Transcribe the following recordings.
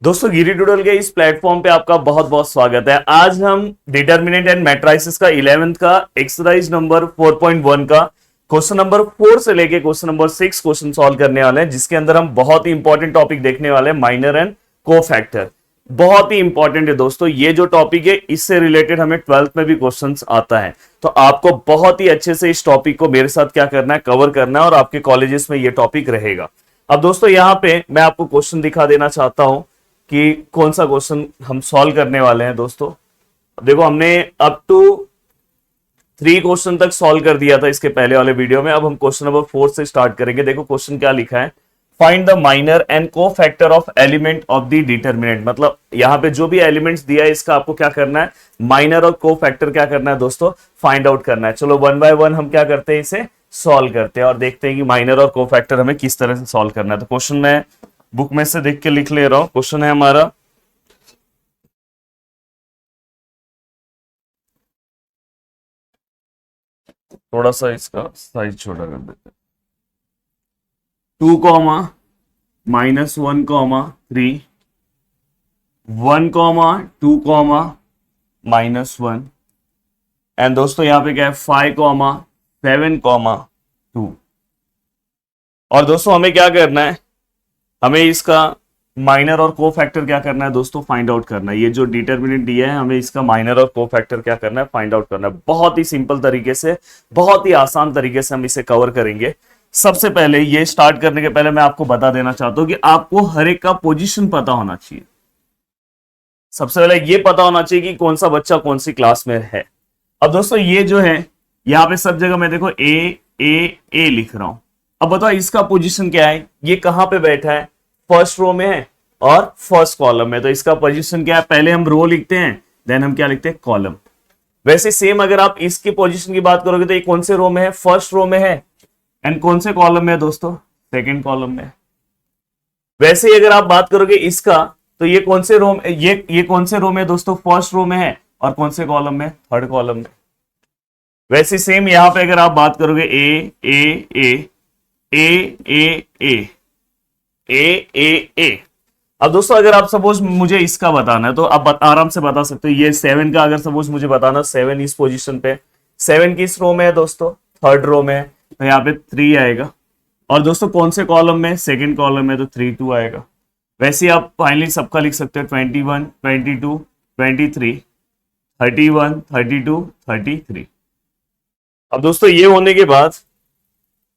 दोस्तों गिरी डूडल के इस प्लेटफॉर्म पे आपका बहुत बहुत स्वागत है। आज हम डिटर्मिनेंट एंड मैट्राइसिस का 11th का एक्सरसाइज नंबर 4.1 का क्वेश्चन नंबर 4 से लेके क्वेश्चन नंबर 6 क्वेश्चन सॉल्व करने वाले हैं, जिसके अंदर हम बहुत ही इंपॉर्टेंट टॉपिक देखने वाले हैं, माइनर एंड कोफैक्टर। बहुत ही इंपॉर्टेंट है दोस्तों, ये जो टॉपिक है इससे रिलेटेड हमें 12th में भी क्वेश्चंस आता है, तो आपको बहुत ही अच्छे से इस टॉपिक को मेरे साथ क्या करना है, कवर करना है, और आपके कॉलेजेस में ये टॉपिक रहेगा। अब दोस्तों यहाँ पे मैं आपको क्वेश्चन दिखा देना चाहता हूं कि कौन सा क्वेश्चन हम सॉल्व करने वाले हैं। दोस्तों देखो, हमने अप टू 3 क्वेश्चन तक सॉल्व कर दिया था इसके पहले वाले वीडियो में। अब हम क्वेश्चन नंबर 4 से स्टार्ट करेंगे। देखो क्वेश्चन क्या लिखा है, find the minor and cofactor of element of the determinant. मतलब यहाँ पे जो भी एलिमेंट्स दिया है इसका आपको क्या करना है, माइनर और को फैक्टर क्या करना है दोस्तों, फाइंड आउट करना है। चलो वन बाय वन हम क्या करते हैं, इसे सॉल्व करते हैं और देखते हैं कि माइनर और को फैक्टर हमें किस तरह से सॉल्व करना है। तो क्वेश्चन मैं बुक में से देख के लिख ले रहा हूं। क्वेश्चन है हमारा, थोड़ा सा इसका साइज छोटा कर देते हैं। 2 कॉमा -1 3, 1 कॉमा 2 कॉमा -1, एंड दोस्तों यहाँ पे क्या है 5 कॉमा 7 कॉमा 2। और दोस्तों हमें क्या करना है, हमें इसका माइनर और को फैक्टर क्या करना है दोस्तों, फाइंड आउट करना है। ये जो डिटर्मिनेंट दिया है हमें इसका माइनर और को फैक्टर क्या करना है, फाइंड आउट करना है। बहुत ही सिंपल तरीके से, बहुत ही आसान तरीके से हम इसे कवर करेंगे। सबसे पहले ये स्टार्ट करने के पहले मैं आपको बता देना चाहता हूं कि आपको हर एक का पोजीशन पता होना चाहिए। सबसे पहले ये पता होना चाहिए कि कौन सा बच्चा कौन सी क्लास में है। अब दोस्तों ये जो है यहाँ पे सब जगह मैं देखो ए लिख रहा हूं। अब बताओ इसका पोजीशन क्या है, ये कहां पे बैठा है, फर्स्ट रो में है और फर्स्ट कॉलम में। तो इसका पोजीशन क्या है, पहले हम रो लिखते हैं, देन हम क्या लिखते हैं, कॉलम। वैसे सेम अगर आप इसके पोजीशन की बात करोगे तो ये कौन से रो में है, फर्स्ट रो में है, एंड कौन से कॉलम में है दोस्तों, सेकेंड कॉलम में। वैसे ही अगर आप बात करोगे इसका, तो ये कौन से रो में, ये कौन से रो में दोस्तों, फर्स्ट रो में है, और कौन से कॉलम में, थर्ड कॉलम में। वैसे सेम यहां पे अगर आप बात करोगे ए ए ए ए ए। अब दोस्तों अगर आप सपोज मुझे इसका बताना है तो आप आराम से बता सकते हो। ये 7 का अगर सपोज मुझे बताना, 7 इस पोजीशन पे, 7 किस रो में है दोस्तों, थर्ड रो में है, तो यहाँ पे 3 आएगा। और दोस्तों कौन से कॉलम में, सेकंड कॉलम में, तो 3 2 आएगा। वैसे ही आप फाइनली सबका लिख सकते हो 21 22 23 31 32 33। अब दोस्तों ये होने के बाद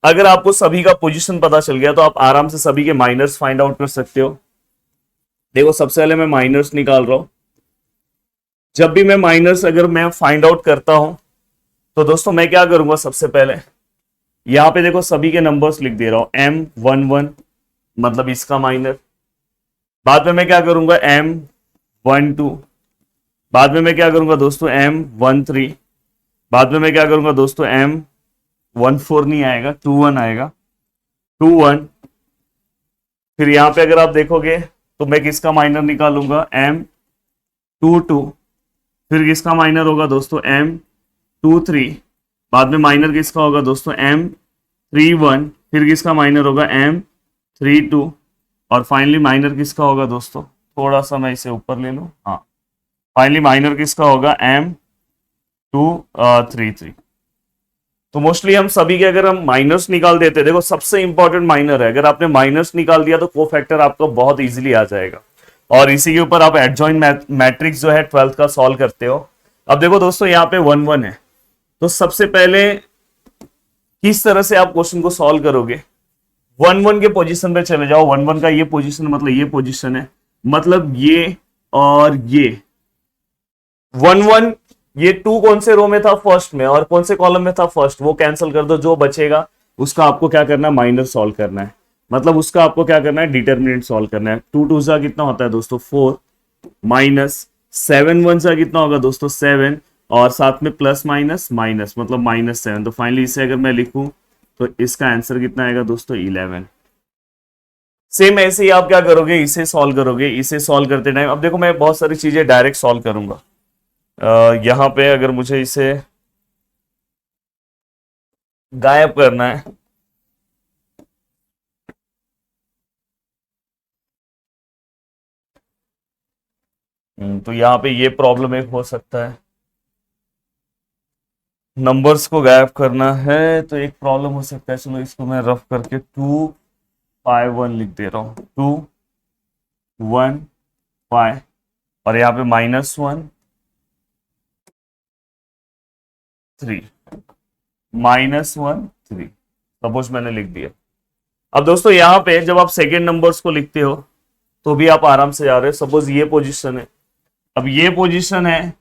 अगर आपको सभी का पोजीशन पता चल गया तो आप आराम से सभी के माइनर्स फाइंड आउट कर सकते हो। देखो सबसे पहले मैं माइनर्स निकाल रहा हूं। जब भी मैं माइनर्स अगर मैं फाइंड आउट करता हूं तो दोस्तों मैं क्या करूंगा, सबसे पहले यहां पे देखो सभी के नंबर्स लिख दे रहा हूं। M11 मतलब इसका माइनर, बाद में मैं क्या करूंगा M12, बाद में मैं क्या करूंगा दोस्तों M13, बाद में मैं क्या करूंगा दोस्तों M14 नहीं आएगा, 21 आएगा, 21। फिर यहां पे अगर आप देखोगे तो मैं किसका माइनर निकालूंगा, M22। फिर किसका माइनर होगा दोस्तों M23, बाद में माइनर किसका होगा दोस्तों M31, फिर किसका माइनर होगा M32, और फाइनली माइनर किसका होगा दोस्तों, थोड़ा सा मैं इसे ऊपर ले लूं, हाँ, फाइनली माइनर किसका होगा M233। तो मोस्टली हम सभी के अगर हम माइनर्स निकाल देते, देखो सबसे इंपॉर्टेंट माइनर है, अगर आपने माइनर्स निकाल दिया तो कोफैक्टर आपको बहुत इजीली आ जाएगा, और इसी के ऊपर आप एडजॉइंट मैट्रिक्स जो है 12th का सॉल्व करते हो। अब देखो दोस्तों यहाँ पे 1 1 है, तो सबसे पहले किस तरह से आप क्वेश्चन को सॉल्व करोगे, 1 1 के पोजीशन पे चले जाओ। 1 1 का ये पोजीशन मतलब ये पोजीशन है, मतलब ये और ये 1 1, ये 2 कौन से रो में था, फर्स्ट में, और कौन से कॉलम में था, फर्स्ट। वो कैंसिल कर दो, जो बचेगा उसका आपको क्या करना है, माइनर सॉल्व करना है, मतलब उसका आपको क्या करना है, डिटर्मिनेंट सॉल्व करना है। 2 2 सा कितना होता है दोस्तों 4, माइनस 7 1 सा कितना होगा दोस्तों 7, और साथ में प्लस माइनस माइनस मतलब -7। तो फाइनली इसे अगर मैं लिखूं तो इसका आंसर कितना आएगा दोस्तों 11। सेम ऐसे ही आप क्या करोगे, इसे सॉल्व करोगे। इसे सॉल्व करते टाइम अब देखो मैं बहुत सारी चीजें डायरेक्ट सॉल्व करूंगा। यहां पे अगर मुझे इसे गायब करना है तो यहाँ पे ये प्रॉब्लम एक हो सकता है, नंबर्स को गायब करना है तो एक प्रॉब्लम हो सकता है। चलो इसको मैं रफ करके 251 लिख दे रहा हूँ, 215 और यहाँ पे -1 3 -1 3 सपोज मैंने लिख दिया। अब दोस्तों यहाँ पे जब आप सेकेंड नंबर्स को लिखते हो तो भी आप आराम से जा रहे हो। सपोज ये पोजीशन है, अब ये पोजीशन है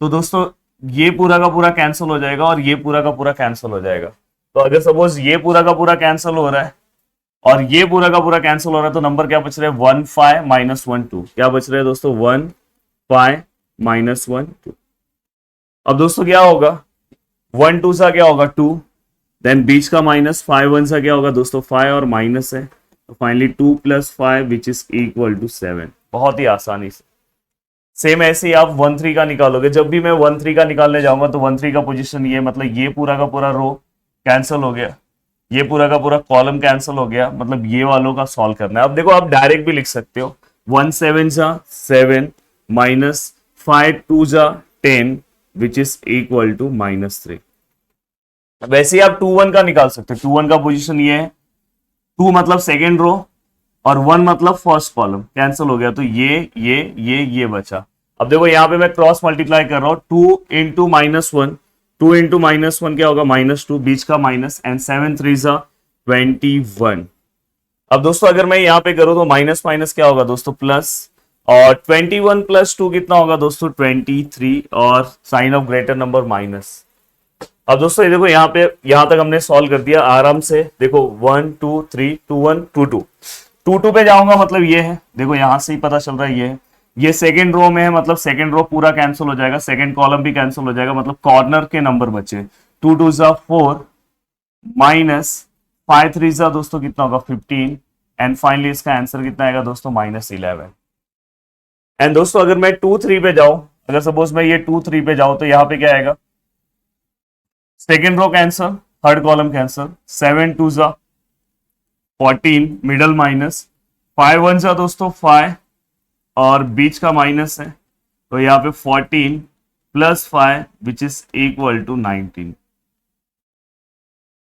तो दोस्तों ये पूरा का पूरा कैंसिल हो जाएगा और ये पूरा का पूरा कैंसिल हो जाएगा। तो अगर सपोज ये पूरा का पूरा कैंसिल हो रहा है और ये पूरा का पूरा कैंसिल हो रहा है तो नंबर क्या बच रहा है, 1 5 -1 2। क्या बच रहा है दोस्तों, 1 5 -1 2। अब दोस्तों क्या होगा, 1 2 सा क्या होगा 2, देन बीच का -5 1 सा क्या होगा दोस्तों 5 और माइनस है, तो finally 2 + 5 which is equal to 7। बहुत ही आसानी से। सेम ऐसे ही आप 1 3 का निकालोगे। जब भी मैं 1 3 का निकालने जाऊंगा तो 1 3 का पोजीशन ये, मतलब ये पूरा का पूरा रो कैंसिल हो गया, ये पूरा का पूरा कॉलम कैंसिल हो गया, मतलब ये वालों का सॉल्व करना है। अब देखो आप डायरेक्ट भी लिख सकते हो, 1 7 जा 7 -5 2 जा 10 विच इज इक्वल टू -3। वैसे ही आप 2 1 का निकाल सकते हो। 2 1 का पोजीशन ये है, 2 मतलब सेकेंड रो और 1 मतलब फर्स्ट कॉलम, कैंसिल हो गया तो ये बचा। अब देखो यहाँ पे मैं क्रॉस मल्टीप्लाई कर रहा हूं, 2 इंटू -1, 2 इंटू -1 क्या होगा -2, बीच का माइनस, एंड 7 3 जा 21। अब दोस्तों अगर मैं यहाँ पे करूँ तो माइनस माइनस क्या होगा दोस्तों प्लस, और 21 + 2 कितना होगा दोस्तों 23, और sign of greater number minus. अब दोस्तों ये देखो यहाँ पे, यहां तक हमने सॉल्व कर दिया आराम से। देखो 1 2 3 2 1 2 2 2 2 पे जाऊंगा, मतलब ये है, देखो यहां से ही पता चल रहा है ये सेकंड रो में है, मतलब सेकंड रो पूरा कैंसिल हो जाएगा, सेकंड कॉलम भी कैंसिल हो जाएगा, मतलब कॉर्नर के नंबर बचे। 2 2 जा 4 -5 3 जा दोस्तों कितना होगा 15, एंड फाइनली इसका आंसर कितना आएगा दोस्तों -11। एंड दोस्तों अगर मैं 2 3 पे जाऊं, अगर सपोज मैं ये 2 3 पे जाऊं तो यहाँ पे क्या आएगा, second row cancel, third column cancel, 7 2 जा 14, मिडल माइनस, 5 1 जा दोस्तों 5 और बीच का माइनस है, तो यहाँ पे 14 + 5 विच इज इक्वल टू 19।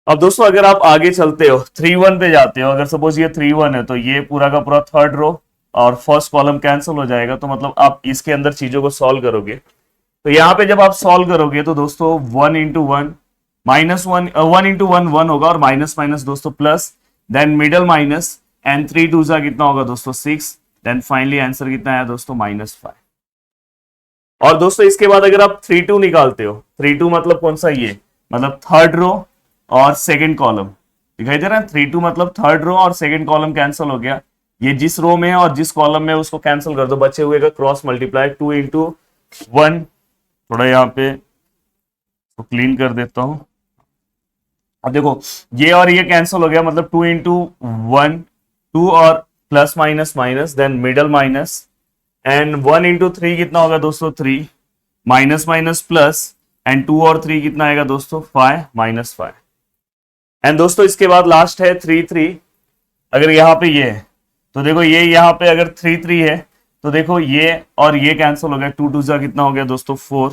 अब दोस्तों अगर आप आगे चलते हो 3 1 पे जाते हो, अगर सपोज ये 3 1 है तो ये पूरा का पूरा थर्ड रो और फर्स्ट कॉलम कैंसिल हो जाएगा, तो मतलब आप इसके अंदर चीजों को सॉल्व करोगे। तो यहाँ पे जब आप सॉल्व करोगे तो दोस्तों 1 × 1 -1, 1 × 1 1 होगा, और माइनस माइनस दोस्तों plus, then middle minus, and 3 2 जा कितना होगा दोस्तों 6, देन फाइनली आंसर कितना आया दोस्तों -5। और दोस्तों इसके बाद अगर आप 3 2 निकालते हो, 3 2 मतलब कौन सा, ये मतलब थर्ड रो और सेकंड कॉलम, दिखाई दे रहा है, 3 2 मतलब थर्ड रो और सेकंड कॉलम कैंसिल हो गया, ये जिस रो में है और जिस कॉलम में उसको कैंसिल कर दो, बचे हुए का क्रॉस मल्टीप्लाई 2 × 1। थोड़ा यहाँ पे तो क्लीन कर देता हूं। अब देखो ये और ये कैंसिल हो गया, मतलब 2 × 1 2 और plus minus minus, then middle minus, and 1 × 3 कितना होगा दोस्तों 3, माइनस माइनस प्लस, एंड 2 और 3 कितना आएगा दोस्तों 5 -5। एंड दोस्तों इसके बाद लास्ट है 3 3। अगर यहाँ पे ये है तो देखो ये यहाँ पे अगर 3 3 है तो देखो ये और ये कैंसिल हो गया, 2 2 जा कितना हो गया दोस्तों 4,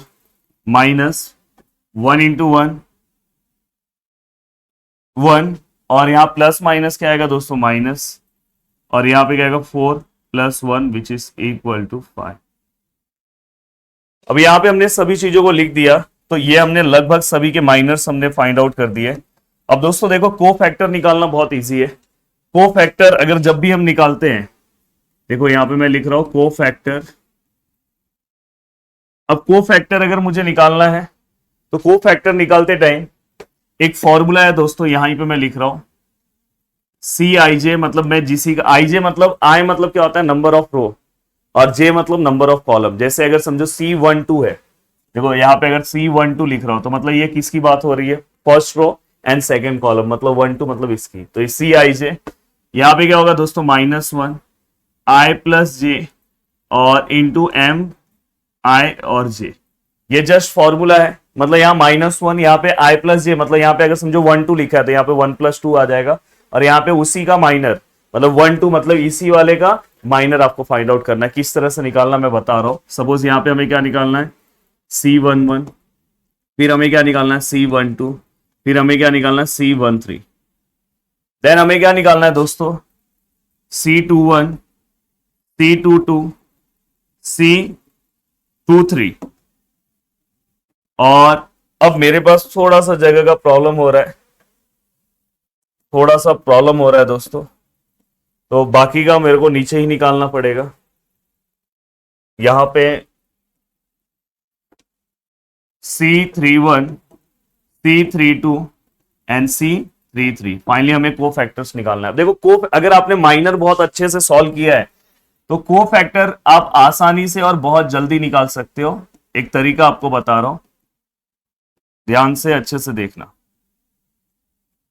माइनस 1 × 1 1, और यहाँ प्लस माइनस क्या आएगा दोस्तों माइनस, और यहाँ पे क्या आएगा 4 + 1 विच इज इक्वल टू 5। अब यहाँ पे हमने सभी चीजों को लिख दिया, तो ये हमने लगभग सभी के माइनर्स हमने फाइंड आउट कर दिए। अब दोस्तों देखो को फैक्टर निकालना बहुत इजी है। को फैक्टर अगर जब भी हम निकालते हैं, देखो यहाँ पे मैं लिख रहा हूं को फैक्टर। अब को फैक्टर अगर मुझे निकालना है तो को फैक्टर निकालते टाइम एक फॉर्मूला है दोस्तों, यहां पे मैं लिख रहा हूं CIJ, मतलब मैं जिसी का IJ मतलब I मतलब क्या होता है नंबर ऑफ रो, और J मतलब नंबर ऑफ कॉलम। जैसे अगर समझो C12 है, देखो यहाँ पे अगर C12 लिख रहा हूं तो मतलब ये किसकी बात हो रही है, first row and second column, मतलब 1 2 मतलब इसकी, तो CIJ यहाँ पे क्या होगा दोस्तों -1 I + J और इंटू M I और J। ये जस्ट फॉर्मूला है, मतलब यहाँ -1, यहाँ पे I + J, मतलब यहाँ पे अगर समझो 1 2 लिखा है तो यहाँ पे 1 + 2 आ जाएगा, और यहाँ पे उसी का माइनर मतलब 1 2 मतलब इसी वाले का माइनर आपको फाइंड आउट करना है। किस तरह से निकालना मैं बता रहा हूं। सपोज यहाँ पे हमें क्या निकालना है, C11, फिर हमें क्या निकालना है C12, फिर हमें क्या निकालना है C13, देन हमें क्या निकालना है दोस्तों C21, C22, C23। और अब मेरे पास थोड़ा सा जगह का प्रॉब्लम हो रहा है, थोड़ा सा प्रॉब्लम हो रहा है दोस्तों, तो बाकी का मेरे को नीचे ही निकालना पड़ेगा। यहां पे C31, C32 and C33। Finally हमें को फैक्टर्स निकालना है। देखो को अगर आपने माइनर बहुत अच्छे से सॉल्व किया है तो को फैक्टर आप आसानी से और बहुत जल्दी निकाल सकते हो। एक तरीका आपको बता रहा हूं, ध्यान से अच्छे से देखना।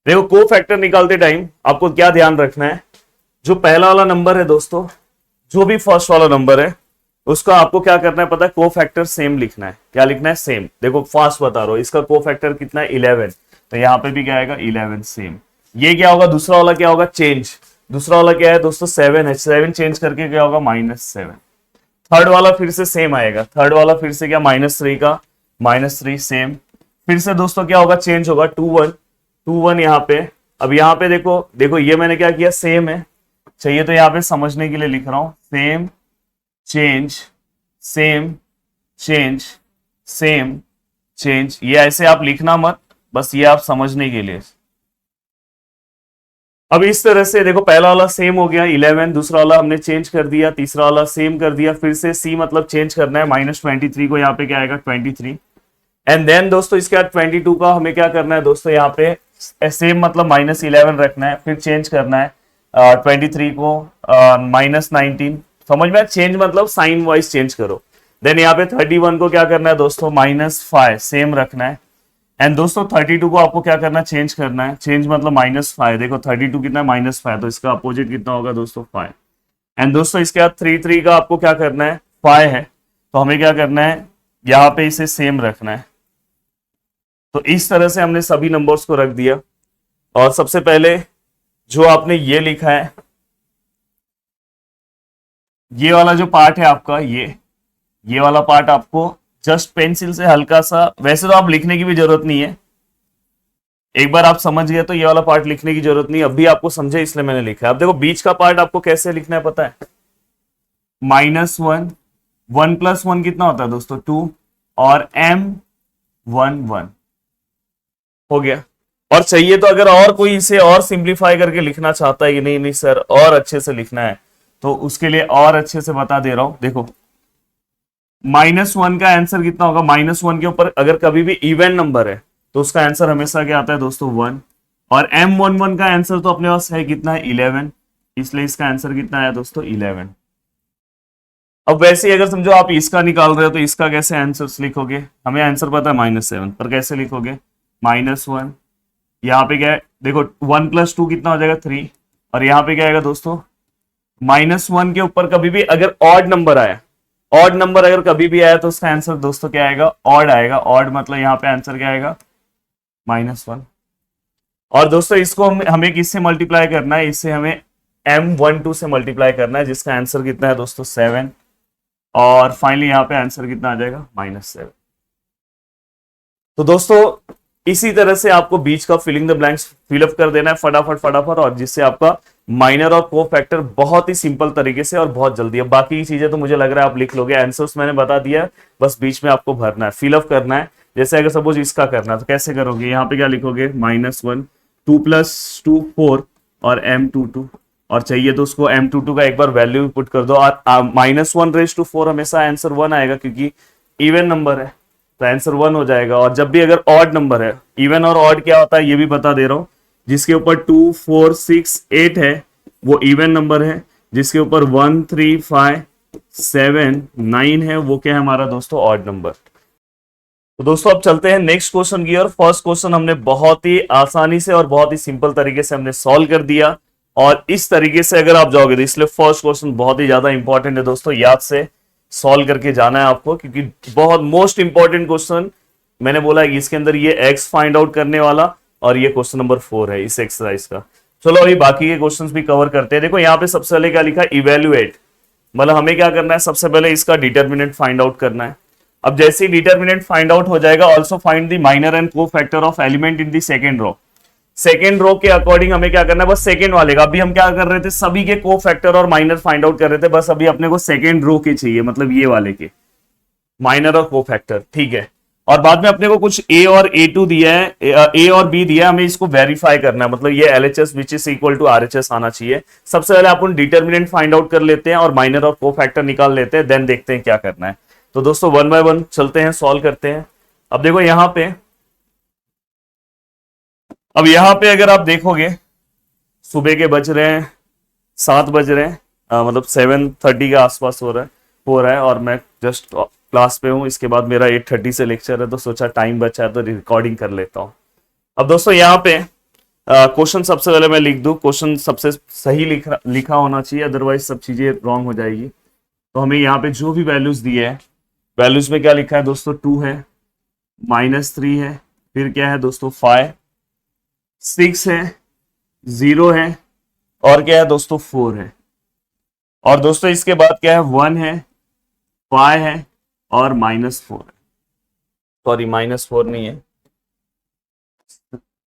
देखो को फैक्टर निकालते टाइम आपको क्या ध्यान रखना है, जो पहला वाला नंबर है दोस्तों, जो भी फर्स्ट वाला नंबर है उसका आपको क्या करना है पता है, को फैक्टर सेम लिखना है। क्या लिखना है, सेम। देखो फास्ट बता रहा हूं, इसका को फैक्टर कितना है 11, तो यहां पे भी क्या आएगा 11 सेम। ये क्या होगा, दूसरा वाला क्या होगा चेंज, दूसरा वाला क्या है दोस्तों 7 है, 7 चेंज करके क्या होगा -7। थर्ड वाला फिर से सेम आएगा, थर्ड वाला फिर से क्या -3 का -3 सेम। फिर से दोस्तों क्या होगा चेंज होगा 2 1 यहाँ पे। अब यहाँ पे देखो देखो ये मैंने क्या किया सेम है, चाहिए तो यहाँ पे समझने के लिए लिख रहा हूं same change same change same change. ये ऐसे आप लिखना मत, बस ये आप समझने के लिए। अब इस तरह से देखो पहला वाला सेम हो गया 11, दूसरा वाला हमने चेंज कर दिया, तीसरा वाला सेम कर दिया, फिर से सी मतलब चेंज करना है -23 को यहाँ पे क्या आएगा 23। एंड देन दोस्तों इसके बाद 22 का हमें क्या करना है दोस्तों, यहाँ पे सेम मतलब -11 रखना है, फिर चेंज करना है 23 को -19। समझ में, चेंज मतलब साइन वाइज चेंज करो। देन यहाँ पे 31 को क्या करना है दोस्तों -5 सेम रखना है। एंड दोस्तों 32 को आपको क्या करना है चेंज करना है, चेंज मतलब -5। देखो 32 कितना है -5, तो इसका अपोजिट कितना होगा दोस्तों 5। एंड दोस्तों इसके बाद 33 का आपको क्या करना है 5 है, तो हमें क्या करना है यहाँ पे इसे सेम रखना है। तो इस तरह से हमने सभी नंबर्स को रख दिया। और सबसे पहले जो आपने ये लिखा है, ये वाला जो पार्ट है आपका, ये वाला पार्ट आपको जस्ट पेंसिल से हल्का सा, वैसे तो आप लिखने की भी जरूरत नहीं है, एक बार आप समझ गए तो ये वाला पार्ट लिखने की जरूरत नहीं, अभी आपको समझे इसलिए मैंने लिखा है। अब देखो बीच का पार्ट आपको कैसे लिखना है पता है, -1, 1 + 1 कितना होता है दोस्तों 2, और M11 हो गया। और चाहिए तो अगर और कोई इसे और सिंप्लीफाई करके लिखना चाहता है कि नहीं नहीं सर और अच्छे से लिखना है, तो उसके लिए और अच्छे से बता दे रहा हूं। देखो -1 का आंसर कितना होगा, -1 के ऊपर अगर कभी भी इवन नंबर है तो उसका आंसर हमेशा क्या आता है दोस्तों 1। और M11 का आंसर तो अपने पास है कितना है 11, इसलिए इसका आंसर कितना आया दोस्तों 11। अब वैसे ही अगर समझो आप इसका निकाल रहे हो तो इसका कैसे आंसर लिखोगे, हमें आंसर पता है -7, पर कैसे लिखोगे -1, यहाँ पे क्या है देखो 1 + 2 कितना हो जाएगा 3, और यहाँ पे क्या आएगा दोस्तों -1 के ऊपर कभी भी अगर ऑड नंबर आया, ऑड नंबर अगर कभी भी आया तो उसका आंसर दोस्तों क्या आएगा ऑड आएगा। ऑड मतलब यहाँ पे आंसर क्या आएगा -1। और दोस्तों इसको हमें किससे मल्टीप्लाई करना है, इससे हमें M12 से मल्टीप्लाई करना है, जिसका आंसर कितना है दोस्तों 7। और फाइनली यहाँ पे आंसर कितना आ जाएगा -7। तो दोस्तों इसी तरह से आपको बीच का फिलिंग द ब्लैंक्स फिलअप कर देना है फटाफट फटाफट, और जिससे आपका माइनर और को फैक्टर बहुत ही सिंपल तरीके से और बहुत जल्दी है। बाकी की चीजें तो मुझे लग रहा है आप लिख लोगे, आंसर्स मैंने बता दिया, बस बीच में आपको भरना है, फिलअप करना है। जैसे अगर सपोज इसका करना है तो कैसे करोगे, यहाँ पे क्या लिखोगे -1, 2 + 2 4 और M22, और चाहिए तो उसको M22 का एक बार वैल्यू पुट कर दो। और -1⁴ हमेशा आंसर 1 आएगा क्योंकि इवन नंबर है, तो आंसर 1 हो जाएगा। और जब भी अगर ऑड नंबर है, इवन और ऑड क्या होता है ये भी बता दे रहा हूं, जिसके ऊपर 2 4 6 8 है वो इवन नंबर है, जिसके ऊपर 1 3 5 7 9 है वो क्या है हमारा दोस्तों ऑड नंबर। तो दोस्तों अब चलते हैं नेक्स्ट क्वेश्चन की ओर। फर्स्ट क्वेश्चन हमने बहुत ही आसानी से और बहुत ही सिंपल तरीके से हमने सॉल्व कर दिया, और इस तरीके से अगर आप जाओगे तो इसलिए फर्स्ट क्वेश्चन बहुत ही ज्यादा इंपॉर्टेंट है दोस्तों, याद से सॉल्व करके जाना है आपको, क्योंकि बहुत मोस्ट इंपॉर्टेंट क्वेश्चन मैंने बोला है कि इसके अंदर ये x फाइंड आउट करने वाला, और ये क्वेश्चन नंबर 4 है इस एक्सरसाइज का। चलो अभी बाकी के क्वेश्चंस भी कवर करते हैं। देखो यहाँ पे सबसे पहले क्या लिखा, इवेल्युएट, मतलब हमें क्या करना है, सबसे पहले इसका डिटर्मिनेंट फाइंड आउट करना है। अब जैसे ही डिटर्मिनेंट फाइंड आउट हो जाएगा, also find the minor and cofactor of element in the second row. Second row के अकॉर्डिंग हमें क्या करना है, बस सेकंड वाले का। अभी हम क्या कर रहे थे, सभी के को फैक्टर और माइनर फाइंड आउट कर रहे थे, बस अभी अपने को सेकंड रो के चाहिए, मतलब ये वाले के माइनर और को फैक्टर, ठीक है। और बाद में अपने को कुछ ए और A2 दिया है, ए और बी दिया है, हमें इसको वेरीफाई करना है, मतलब ये LHS which is equal to RHS आना चाहिए। सबसे पहले अपन डिटर्मिनेंट फाइंड आउट कर लेते हैं और माइनर और को फैक्टर निकाल लेते हैं, देन देखते हैं क्या करना है। तो दोस्तों 1 बाय 1 चलते हैं, सॉल्व करते हैं। अब देखो यहां पे अगर आप देखोगे, सुबह के बज रहे हैं 7 बज रहे हैं, मतलब 7:30 के आसपास हो रहा है और मैं जस्ट क्लास पे हूँ। इसके बाद मेरा 8:30 से लेक्चर है, तो सोचा टाइम बचा है तो रिकॉर्डिंग कर लेता हूँ। अब दोस्तों यहाँ पे क्वेश्चन सबसे पहले मैं लिख दूं, क्वेश्चन सबसे सही लिखा होना चाहिए, अदरवाइज सब चीजें रॉन्ग हो जाएगी। तो हमें यहाँ पे जो भी वैल्यूज दिए है, वैल्यूज में क्या लिखा है दोस्तों, 2 है, -3 है, फिर क्या है दोस्तों 5, 6 है, 0 है, और क्या है दोस्तों 4 है। और दोस्तों इसके बाद क्या है, 1 है, 5 है और -4 है। सॉरी -4 नहीं है,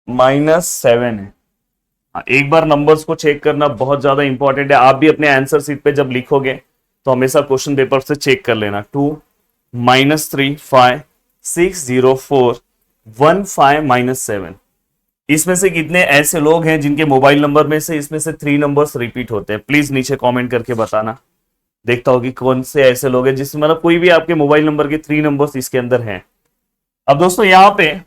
-7 है। एक बार नंबर्स को चेक करना बहुत ज्यादा इंपॉर्टेंट है। आप भी अपने आंसर शीट पे जब लिखोगे तो हमेशा क्वेश्चन पेपर से चेक कर लेना। 2 -3 5 6 0 4 1 5 -7। इसमें से कितने ऐसे लोग हैं जिनके मोबाइल नंबर में से इसमें से 3 नंबर्स रिपीट होते हैं, प्लीज नीचे कमेंट करके बताना। देखता हूँ कि कौन से ऐसे लोग हैं जिसमें मतलब कोई भी आपके मोबाइल नंबर के 3 नंबर्स इसके अंदर हैं। अब दोस्तों यहाँ पे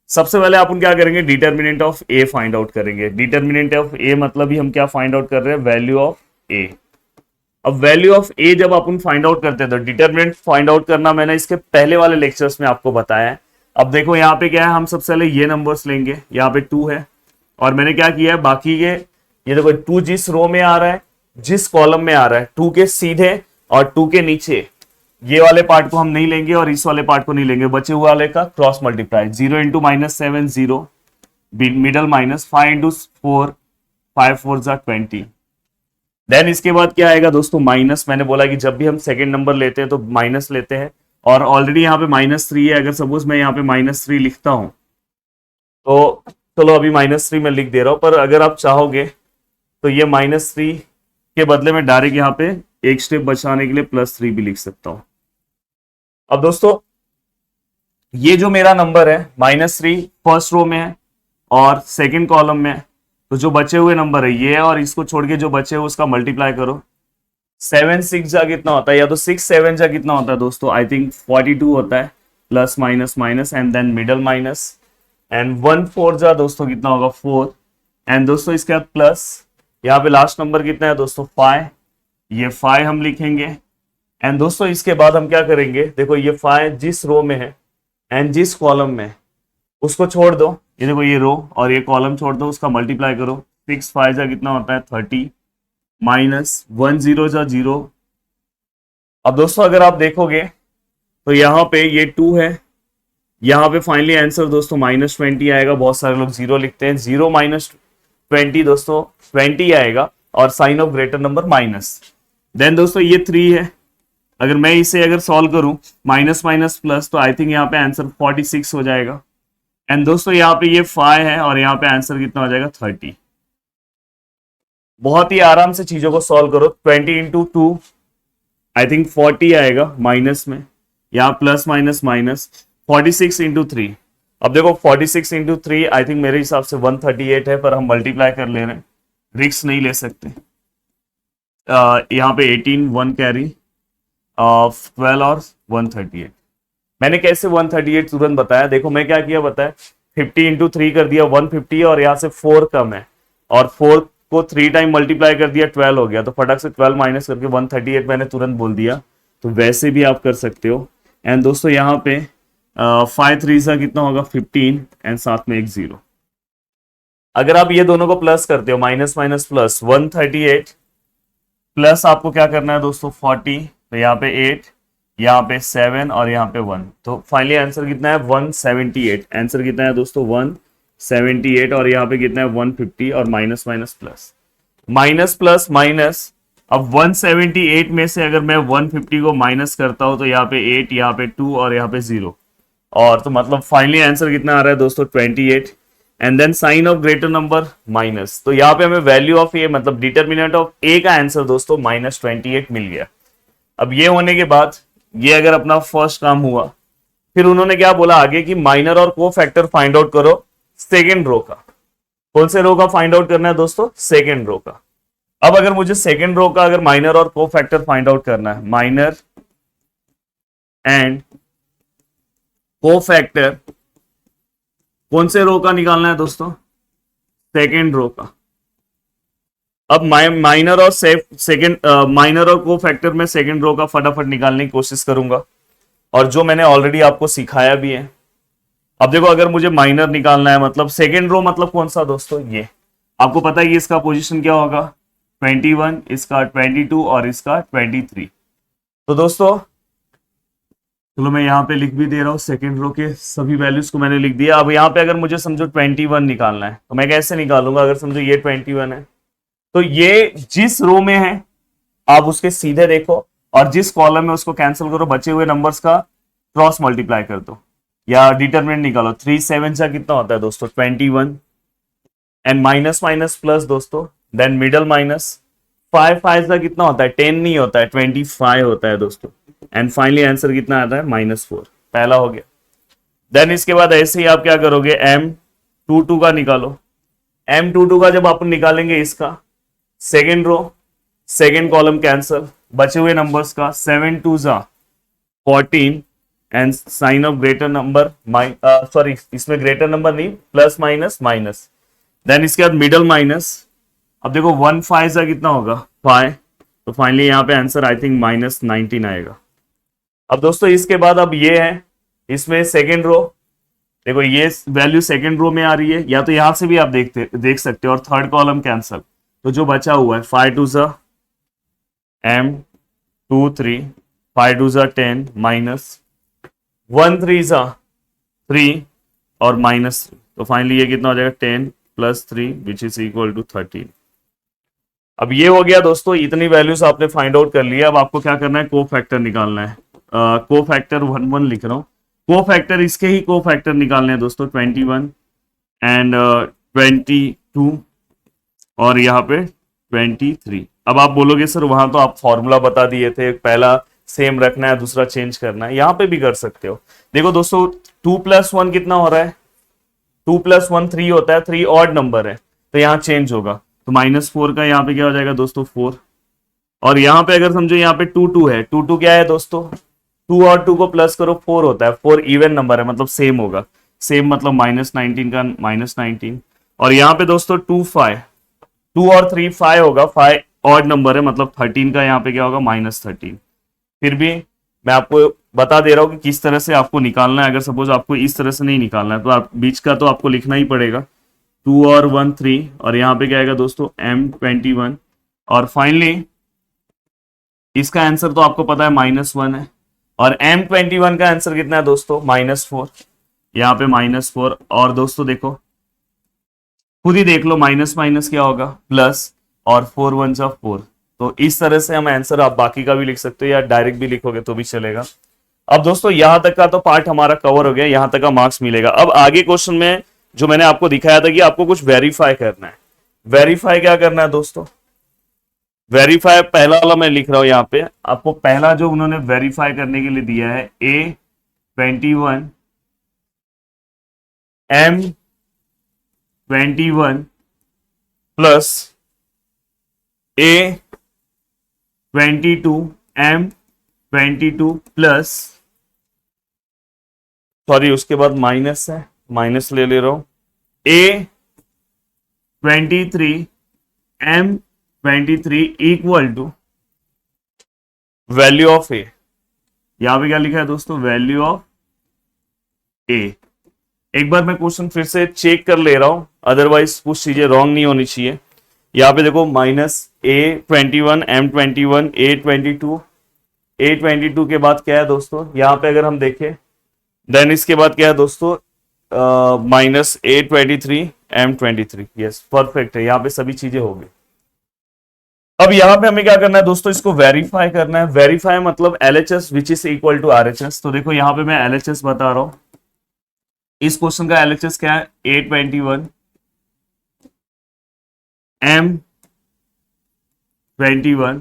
सबसे पहले अपन क्या करेंगे, determinant of A find out करेंगे। डिटर्मिनेंट ऑफ ए मतलब ही हम क्या फाइंड आउट कर रहे हैं, वैल्यू ऑफ ए। अब वैल्यू ऑफ ए जब अपन फाइंड आउट करते हैं तो डिटर्मिनेंट फाइंड आउट करना मैंने इसके पहले वाले लेक्चर्स में आपको बताया है। अब देखो यहाँ पे क्या है, हम सबसे पहले ये नंबर्स लेंगे, यहाँ पे 2 है और मैंने क्या किया है, बाकी के ये देखो 2 जिस रो में आ रहा है, जिस कॉलम में आ रहा है, 2 के सीधे और 2 के नीचे, ये वाले पार्ट को हम नहीं लेंगे और इस वाले पार्ट को नहीं लेंगे, बचे हुए वाले का cross multiply. 0 into -7 0, middle minus 5 into 4 5 4 20। Then इसके बाद क्या आएगा दोस्तों, माइनस। मैंने बोला कि जब भी हम सेकंड नंबर लेते हैं तो माइनस लेते हैं, और ऑलरेडी यहाँ पे -3 है। अगर सपोज मैं यहाँ पे -3 लिखता हूं तो चलो अभी -3 मैं लिख दे रहा हूं, पर अगर आप चाहोगे तो ये -3 के बदले में डायरेक्ट यहाँ पे एक स्टेप बचाने के लिए +3 भी लिख सकता हूं। अब दोस्तों ये जो मेरा नंबर है -3 फर्स्ट रो में है और सेकंड कॉलम में है, तो जो बचे हुए नंबर है ये है, और इसको छोड़ के जो बचे हुए उसका मल्टीप्लाई करो। 7 6 जा कितना होता है, या तो 6 7 जा कितना होता है दोस्तों, आई थिंक 42 होता है, plus minus minus and then middle minus, and 1 4 जा दोस्तों कितना होगा 4, एंड दोस्तों इसके बाद प्लस यहाँ पे लास्ट नंबर कितना है दोस्तों 5, ये 5 हम लिखेंगे। एंड दोस्तों इसके बाद हम क्या करेंगे, देखो ये 5 जिस रो में है एंड जिस कॉलम में, उसको छोड़ दो, ये देखो ये रो और ये कॉलम छोड़ दो, उसका मल्टीप्लाई करो। 6 5 जा कितना होता है 30, माइनस 1 0 जा 0। अब दोस्तों अगर आप देखोगे तो यहाँ पे ये 2 है, यहाँ पे फाइनली आंसर दोस्तों -20 आएगा। बहुत सारे लोग 0 लिखते हैं, 0 -20 दोस्तों 20 आएगा, और sign of greater number minus. Then दोस्तों ये 3 है, अगर मैं इसे अगर सॉल्व करूं माइनस माइनस प्लस, तो आई थिंक यहाँ पे आंसर 46 हो जाएगा। एंड दोस्तों यहाँ पे ये 5 है और यहाँ पे आंसर कितना हो जाएगा 30। बहुत ही आराम से चीजों को सॉल्व करो। 20 इंटू 2 आई थिंक 40 आएगा माइनस में, यहाँ प्लस माइनस माइनस 46 इंटू 3। अब देखो 46 इंटू 3 आई थिंक मेरे हिसाब से 138 है, पर हम मल्टीप्लाई कर ले रहे हैं, रिस्क नहीं ले सकते। यहाँ पे 18 1 कैरी 12 और 138। मैंने कैसे 138 तुरंत बताया, देखो मैं क्या किया बताया, 50 इंटू 3 कर दिया 150, और यहाँ से 4 कम है और 4 को 3 टाइम मल्टीप्लाई कर दिया 12 हो गया, तो फटाक से 12 माइनस करके 138 मैंने तुरंत बोल दिया। तो वैसे भी आप कर सकते हो। एंड दोस्तों यहाँ पे 5 3 सा कितना होगा 15, एंड साथ में एक 0। अगर आप ये दोनों को प्लस करते हो, माइनस माइनस प्लस, 138 प्लस आपको क्या करना है दोस्तों 40, तो यहाँ पे 8, यहाँ पे 7 और यहाँ पे 1, तो फाइनली आंसर कितना है 178। आंसर कितना है दोस्तों 78 और यहाँ पे कितना है 150 और minus minus plus, minus plus minus. अब 178 में से अगर मैं 150 को माइनस करता हूं तो यहाँ पे 8, यहाँ पे 2 और यहाँ पे 0, और तो मतलब फाइनली आंसर कितना आ रहा है दोस्तों 28। And then sign of greater number minus, तो यहाँ पे हमें वैल्यू ऑफ ए मतलब डिटर्मिनेंट ऑफ ए का आंसर दोस्तों -28 मिल गया। अब ये होने के बाद ये अगर अपना फर्स्ट काम हुआ, फिर उन्होंने क्या बोला आगे कि माइनर और को फैक्टर फाइंड आउट करो सेकेंड रो का। कौन से रो का फाइंड आउट करना है दोस्तों? सेकेंड रो का। अब अगर मुझे सेकेंड रो का अगर माइनर और को फैक्टर फाइंड आउट करना है, माइनर एंड को फैक्टर कौन से रो का निकालना है दोस्तों? सेकेंड रो का। अब माइनर और सेकेंड माइनर और को फैक्टर में सेकेंड रो का फटाफट निकालने की कोशिश करूंगा, और जो मैंने ऑलरेडी आपको सिखाया भी है। अब देखो अगर मुझे माइनर निकालना है मतलब सेकेंड रो मतलब कौन सा दोस्तों? ये आपको पता है कि इसका पोजीशन क्या होगा 21, इसका 22 और इसका 23। तो दोस्तों चलो मैं यहाँ पे लिख भी दे रहा हूँ, सेकेंड रो के सभी वैल्यूज को मैंने लिख दिया। अब यहाँ पे अगर मुझे समझो 21 निकालना है तो मैं कैसे निकालूंगा? अगर समझो ये 21 है तो ये जिस रो में है आप उसके सीधे देखो और जिस कॉलम में उसको कैंसिल करो, बचे हुए नंबर्स का क्रॉस मल्टीप्लाई कर दो या डिटरमिनेंट निकालो। 3 7 का कितना होता है दोस्तों 21, एंड माइनस माइनस प्लस दोस्तों, देन मिडल माइनस 5 5 का कितना होता है 10 नहीं होता है 25 होता है दोस्तों, एंड फाइनली आंसर कितना आता है -4। पहला हो गया। देन इसके बाद ऐसे ही आप क्या करोगे M22 का निकालो। M22 का जब आप निकालेंगे इसका second row second column cancel, बचे हुए नंबर्स का 7 2 14 and sign of greater number sorry इसमें ग्रेटर नंबर नहीं प्लस माइनस माइनस, देन इसके बाद मिडल माइनस। अब देखो 1 5 का कितना होगा 5, तो फाइनली यहाँ पे आंसर आई थिंक -19 आएगा। अब दोस्तों इसके बाद अब ये है इसमें सेकेंड रो, देखो ये वैल्यू सेकेंड रो में आ रही है, या तो यहां से भी आप देख सकते हो, और थर्ड कॉलम कैंसल, तो जो बचा हुआ है 5 2 M23 5 2 10 माइनस 1 3 3 और -3, तो फाइनली ये कितना हो जाएगा 10 + 3 विच इज इक्वल टू 13। अब ये हो गया दोस्तों, इतनी वैल्यूज आपने फाइंड आउट कर लिया। अब आपको क्या करना है को फैक्टर निकालना है। को फैक्टर 1 1 लिख रहा हूँ, को फैक्टर इसके ही को फैक्टर निकालने हैं दोस्तों 21 एंड 22 और यहाँ पे 23। अब आप बोलोगे सर वहां तो आप फॉर्मूला बता दिए थे, पहला सेम रखना है दूसरा चेंज करना है, यहाँ पे भी कर सकते हो। देखो दोस्तों 2 + 1 कितना हो रहा है 2 + 1 3 होता है, 3 ऑड नंबर है तो यहाँ चेंज होगा, तो -4 का यहाँ पे क्या हो जाएगा दोस्तों 4, और यहाँ पे अगर समझो यहाँ पे 2 2 है, 2 2 क्या है दोस्तों 2 और 2 को प्लस करो 4 होता है, 4 इवन नंबर है मतलब सेम होगा, सेम मतलब -19 का -19, और यहाँ पे दोस्तों 2 5 2 और 3 5 होगा, 5 ऑड नंबर है मतलब 13 का यहाँ पे क्या होगा -13। फिर भी मैं आपको बता दे रहा हूँ कि किस तरह से आपको निकालना है। अगर सपोज आपको इस तरह से नहीं निकालना है तो आप बीच का तो आपको लिखना ही पड़ेगा, 2 और 1 3, और यहाँ पे क्या आएगा दोस्तों M21, और फाइनली इसका आंसर तो आपको पता है -1 है, और M21 का आंसर कितना है दोस्तों -4, यहाँ पे -4, और दोस्तों देखो खुद ही देख लो माइनस माइनस क्या होगा प्लस, और 4 1 4। तो इस तरह से हम आंसर आप बाकी का भी लिख सकते हो या डायरेक्ट भी लिखोगे तो भी चलेगा। अब दोस्तों यहां तक का तो पार्ट हमारा कवर हो गया, यहां तक का मार्क्स मिलेगा। अब आगे क्वेश्चन में जो मैंने आपको दिखाया था कि आपको कुछ वेरीफाई करना है। वेरीफाई क्या करना है दोस्तों? वेरीफाई पहला वाला मैं लिख रहा हूं यहाँ पे, आपको पहला जो उन्होंने वेरीफाई करने के लिए दिया है A21 M21 plus A22 M22 plus, sorry उसके बाद माइनस है, माइनस ले रहा हूं, A23 M23 equal to value of A. यहां पे क्या लिखा है दोस्तों वैल्यू ऑफ ए। एक बार मैं क्वेश्चन फिर से चेक कर ले रहा हूं, अदरवाइज कुछ चीजें रॉन्ग नहीं होनी चाहिए। यहाँ पे देखो -A21 M21 A22 के बाद क्या है दोस्तों, यहाँ पे अगर हम देखें देन इसके बाद क्या है दोस्तों -823 M23, यस परफेक्ट है, यहाँ पे सभी चीजें होगी। अब यहाँ पे हमें क्या करना है दोस्तों, इसको वेरीफाई करना है। वेरीफाई मतलब LHS which is equal to RHS। तो देखो यहाँ पे मैं LHS बता रहा हूं, इस क्वेश्चन का LHS क्या है, 821 M21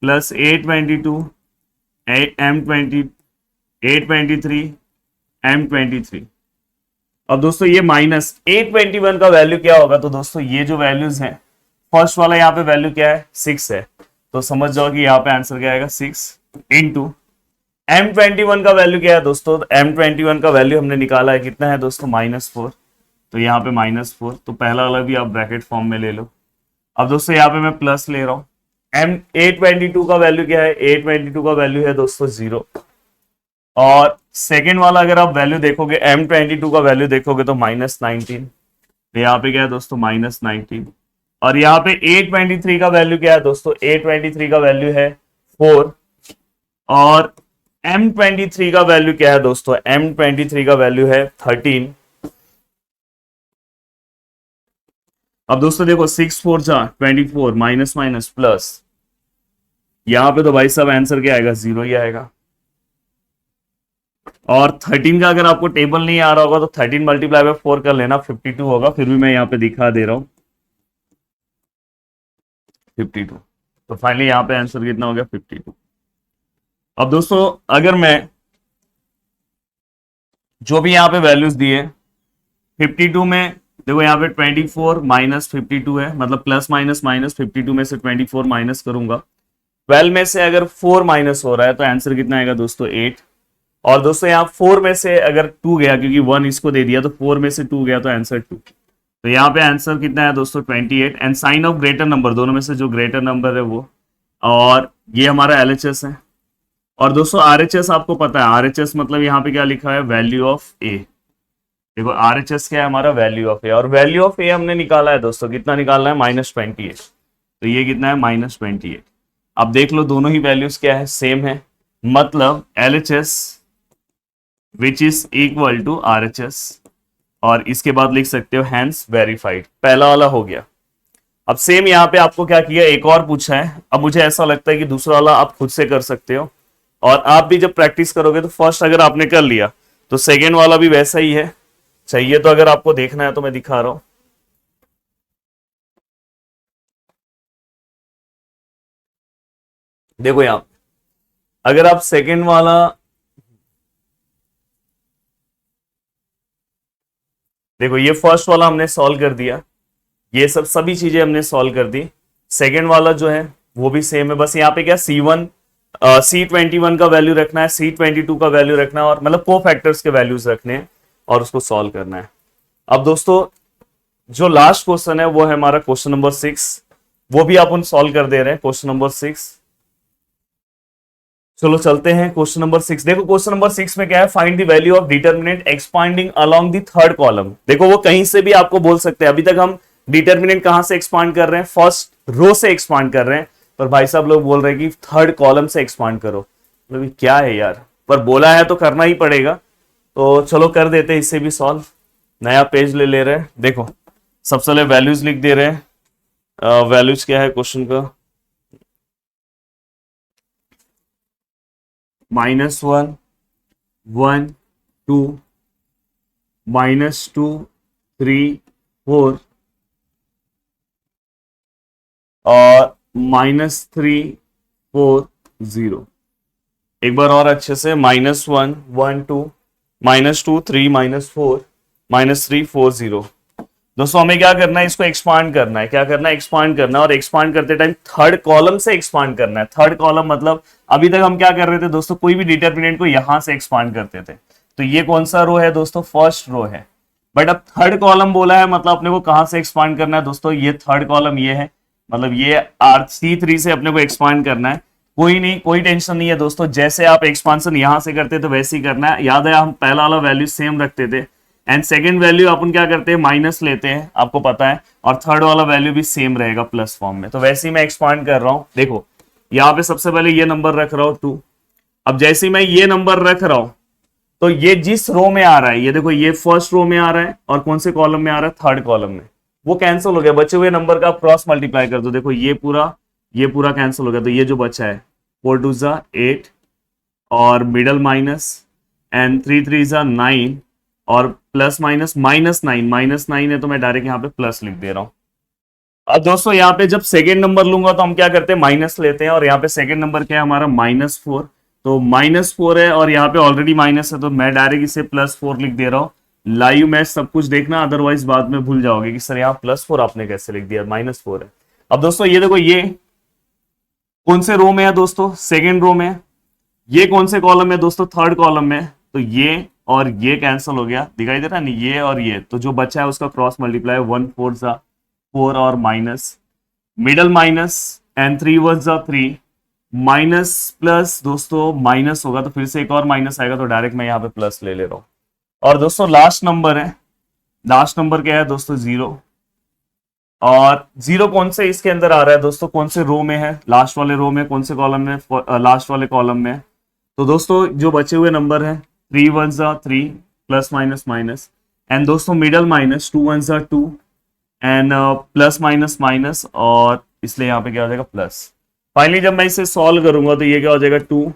प्लस 822 M20 823 M23। अब दोस्तों ये माइनस 821 का वैल्यू क्या होगा, तो दोस्तों ये जो वैल्यूज हैं, फर्स्ट वाला यहाँ पे वैल्यू क्या है, 6 है, तो समझ जाओ कि यहाँ पे आंसर क्या आएगा, 6 इंटू M21 का वैल्यू क्या है दोस्तों, M21 का वैल्यू हमने निकाला है, कितना है दोस्तों, -4, तो यहाँ पे -4, तो पहला वाला भी आप ब्रैकेट फॉर्म में ले लो। अब दोस्तों यहाँ पे मैं प्लस ले रहा हूँ, M822 का वैल्यू क्या है, 822 का वैल्यू है दोस्तों 0, और सेकेंड वाला अगर आप वैल्यू देखोगे, M22 का वैल्यू देखोगे तो -19, तो यहाँ पे क्या है दोस्तों, -19, और यहाँ पे 823 का वैल्यू क्या है दोस्तों, 823 का वैल्यू है 4, और M23 का वैल्यू क्या है दोस्तों, M23 का वैल्यू है 13। अब दोस्तों देखो 6 4 जा 24, माइनस माइनस प्लस, यहां पे तो भाई साहब आंसर क्या आएगा, 0 ही आएगा। और 13 का अगर आपको टेबल नहीं आ रहा होगा तो 13 मल्टीप्लाई बाय 4 कर लेना, 52 होगा, फिर भी मैं यहाँ पे दिखा दे रहा हूं 52। तो फाइनली यहाँ पे आंसर कितना हो गया, 52। अब दोस्तों अगर मैं जो भी यहाँ पे वैल्यूज दिए 52 में, देखो यहाँ पे 24 माइनस 52 है, मतलब प्लस माइनस माइनस, 52 में से 24 माइनस करूंगा, 12 में से अगर 4 माइनस हो रहा है तो आंसर कितना आएगा दोस्तों, 8। और दोस्तों यहाँ 4 में से अगर 2 गया, क्योंकि 1 इसको दे दिया, तो 4 में से 2 गया तो आंसर 2, तो यहाँ पे आंसर कितना है दोस्तों, 28। And sign of greater number, दोनों में से जो ग्रेटर नंबर है वो, और ये हमारा LHS है। और दोस्तों RHS आपको पता है, RHS मतलब यहाँ पे क्या लिखा है, वैल्यू ऑफ ए। देखो RHS क्या है, हमारा वैल्यू ऑफ ए, और वैल्यू ऑफ ए हमने निकाला है दोस्तों, कितना निकालना है, -28, तो ये कितना है, -28। अब देख लो दोनों ही वैल्यूज क्या है, सेम है, मतलब LHS which is equal to RHS, और इसके बाद लिख सकते हो हैंस वेरीफाइड, पहला वाला हो गया। अब सेम यहाँ पे आपको क्या किया, एक और पूछा है। अब मुझे ऐसा लगता है कि दूसरा वाला आप खुद से कर सकते हो, और आप भी जब प्रैक्टिस करोगे तो फर्स्ट अगर आपने कर लिया तो सेकेंड वाला भी वैसा ही है। चाहिए तो अगर आपको देखना है तो मैं दिखा रहा हूं, देखो यहां अगर आप सेकेंड वाला, देखो ये फर्स्ट वाला हमने सॉल्व कर दिया, ये सब सभी चीजें हमने सॉल्व कर दी। सेकेंड वाला जो है वो भी सेम है, बस यहाँ पे क्या C1 C21 का वैल्यू रखना है, C22 का वैल्यू रखना है, और मतलब को फैक्टर्स के वैल्यूज रखने हैं और उसको सॉल्व करना है। अब दोस्तों जो लास्ट क्वेश्चन है वो है हमारा क्वेश्चन नंबर 6, वो भी अपन सॉल्व कर दे रहे हैं, क्वेश्चन नंबर 6। चलो चलते हैं क्वेश्चन नंबर 6। देखो क्वेश्चन नंबर 6 में क्या है, find the value of determinant expanding along the third column. देखो वो कहीं से भी आपको बोल सकते हैं, अभी तक हम डिटर्मिनेंट कहां से एक्सपांड कर रहे हैं, फर्स्ट रो से एक्सपांड कर रहे हैं, पर भाई साहब लोग बोल रहे हैं कि थर्ड कॉलम से एक्सपांड करो, मतलब क्या है यार, पर बोला है तो करना ही पड़ेगा, तो चलो कर देते हैं इससे भी सॉल्व। नया पेज ले रहे हैं, देखो सबसे पहले वैल्यूज लिख दे रहे हैं। वैल्यूज क्या है क्वेश्चन का, -1 1 2 -2 3 4 और -3 4 0। एक बार और अच्छे से, -1 1 2 -2 3 -4 -3 4 0। दोस्तों हमें क्या करना है, इसको एक्सपांड करना है, क्या करना है, एक्सपांड करना है, और एक्सपांड करते टाइम थर्ड कॉलम से एक्सपांड करना है। थर्ड कॉलम मतलब अभी तक हम क्या कर रहे थे दोस्तों, कोई भी डिटर्मिनेंट को यहां से एक्सपांड करते थे, तो ये कौन सा रो है दोस्तों, फर्स्ट रो है। बट अब थर्ड कॉलम बोला है, मतलब अपने को कहां से एक्सपांड करना है दोस्तों, ये थर्ड कॉलम ये है, मतलब ये C3 से अपने को एक्सपांड करना है। कोई नहीं, कोई टेंशन नहीं है दोस्तों, जैसे आप एक्सपांशन यहां से करते थे वैसे ही करना है। याद है हम पहला वाला वैल्यू सेम रखते थे, एंड सेकंड वैल्यू अपन क्या करते हैं, माइनस लेते हैं, आपको पता है, और थर्ड वाला वैल्यू भी सेम रहेगा प्लस फॉर्म में। तो वैसे ही मैं एक्सपांड कर रहा हूं, देखो यहाँ पे सबसे पहले ये नंबर रख रहा हूं 2। अब जैसे ही मैं ये नंबर रख रहा हूं तो ये जिस रो में आ रहा है, ये देखो ये फर्स्ट रो में आ रहा है और कौन से कॉलम में आ रहा है, थर्ड कॉलम में, वो कैंसिल हो गया। बचे हुए नंबर का क्रॉस मल्टीप्लाई कर दो, देखो ये पूरा कैंसिल हो गया। तो ये जो बचा है 4 2 जा 8 और मिडल माइनस एंड 3 3 जा 9 और प्लस माइनस -9 है, तो मैं डायरेक्ट यहाँ पे प्लस लिख दे रहा हूं। अब दोस्तों यहाँ पे जब सेकेंड नंबर लूंगा तो हम क्या करते हैं, माइनस लेते हैं, और यहाँ पे सेकेंड नंबर क्या है हमारा -4, तो -4 है और यहाँ पे ऑलरेडी माइनस है, तो मैं डायरेक्ट इसे +4 लिख दे रहा हूँ। लाइव मैच सब कुछ देखना, अदरवाइज बाद में भूल जाओगे कि सर यहाँ +4 आपने कैसे लिख दिया, -4 है। अब दोस्तों ये देखो, ये कौन से रो में है दोस्तों, सेकेंड रो में। ये कौन से कॉलम में दोस्तों, थर्ड कॉलम में। तो ये और ये कैंसिल हो गया, दिखाई दे रहा है नहीं, ये और ये, तो जो बचा है उसका क्रॉस मल्टीप्लाई 1 4 जा 4 और माइनस, मिडल माइनस एंड 3 1 जा 3, माइनस प्लस दोस्तों माइनस होगा तो फिर से एक और माइनस आएगा, तो डायरेक्ट मैं यहाँ पे प्लस ले रहा हूं। और दोस्तों लास्ट नंबर है, लास्ट नंबर क्या है दोस्तों, 0। और 0 कौन से इसके अंदर आ रहा है दोस्तों, कौन से रो में है, लास्ट वाले रो में, कौन से कॉलम में, लास्ट वाले कॉलम में। तो दोस्तों जो बचे हुए नंबर है 3 1 जा 3 प्लस माइनस माइनस, एंड दोस्तों मिडल माइनस 2 1 जा 2 एंड प्लस माइनस माइनस, और इसलिए यहाँ पे क्या हो जाएगा प्लस। फाइनली जब मैं इसे सॉल्व करूंगा तो ये क्या हो जाएगा 2,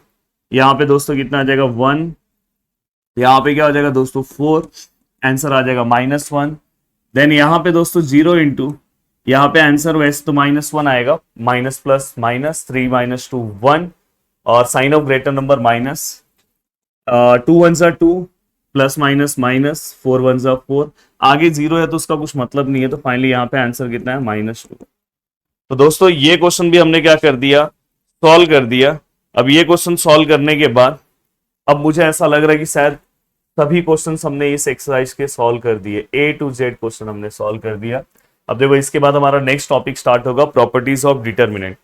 यहाँ पे दोस्तों कितना आ जाएगा 1, यहाँ पे क्या हो जाएगा दोस्तों 4, आंसर आ जाएगा -1। देन यहाँ पे दोस्तों 0 इंटू, यहाँ पे आंसर वैसे तो -1 आएगा, माइनस प्लस माइनस 3 -2 1, और sign of greater number minus, 2 1 जा 2 प्लस माइनस माइनस 4 1 जा 4, आगे 0 है तो उसका कुछ मतलब नहीं है, तो फाइनली यहाँ पे आंसर कितना है -2। तो दोस्तों ये क्वेश्चन भी हमने क्या कर दिया, सॉल्व कर दिया। अब ये क्वेश्चन सॉल्व करने के बाद अब मुझे ऐसा लग रहा है कि शायद सभी क्वेश्चन हमने इस एक्सरसाइज के सॉल्व कर दिए, A to Z क्वेश्चन हमने सॉल्व कर दिया। अब देखो इसके बाद हमारा नेक्स्ट टॉपिक स्टार्ट होगा, प्रॉपर्टीज ऑफ डिटर्मिनेंट।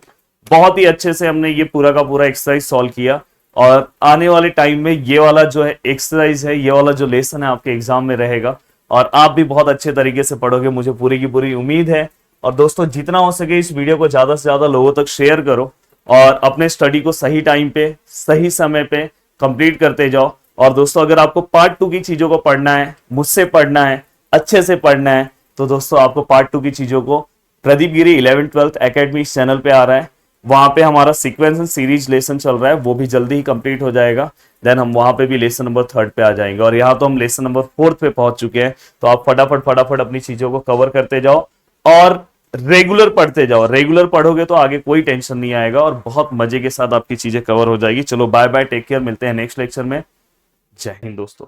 बहुत ही अच्छे से हमने ये पूरा का पूरा एक्सरसाइज सॉल्व किया, और आने वाले टाइम में ये वाला जो है एक्सरसाइज है, ये वाला जो लेसन है आपके एग्जाम में रहेगा, और आप भी बहुत अच्छे तरीके से पढ़ोगे, मुझे पूरी की पूरी उम्मीद है। और दोस्तों जितना हो सके इस वीडियो को ज्यादा से ज्यादा लोगों तक शेयर करो, और अपने स्टडी को सही टाइम पे सही समय पे कंप्लीट करते जाओ। और दोस्तों अगर आपको पार्ट 2 की चीजों को पढ़ना है, मुझसे पढ़ना है, अच्छे से पढ़ना है, तो दोस्तों आपको पार्ट 2 की चीजों को प्रदीप गिरी 11th 12th एकेडमी इस चैनल पे आ रहा है, वहां पे हमारा सीक्वेंस एंड सीरीज लेसन चल रहा है, वो भी जल्दी ही कंप्लीट हो जाएगा। देन हम वहां पे भी लेसन नंबर 3 पे आ जाएंगे, और यहाँ तो हम लेसन नंबर 4 पे पहुंच चुके हैं। तो आप फटाफट अपनी चीजों को कवर करते जाओ और रेगुलर पढ़ते जाओ। रेगुलर पढ़ोगे तो आगे कोई टेंशन नहीं आएगा, और बहुत मजे के साथ आपकी चीजें कवर हो जाएगी। चलो बाय बाय, टेक केयर, मिलते हैं नेक्स्ट लेक्चर में। जय हिंद दोस्तों।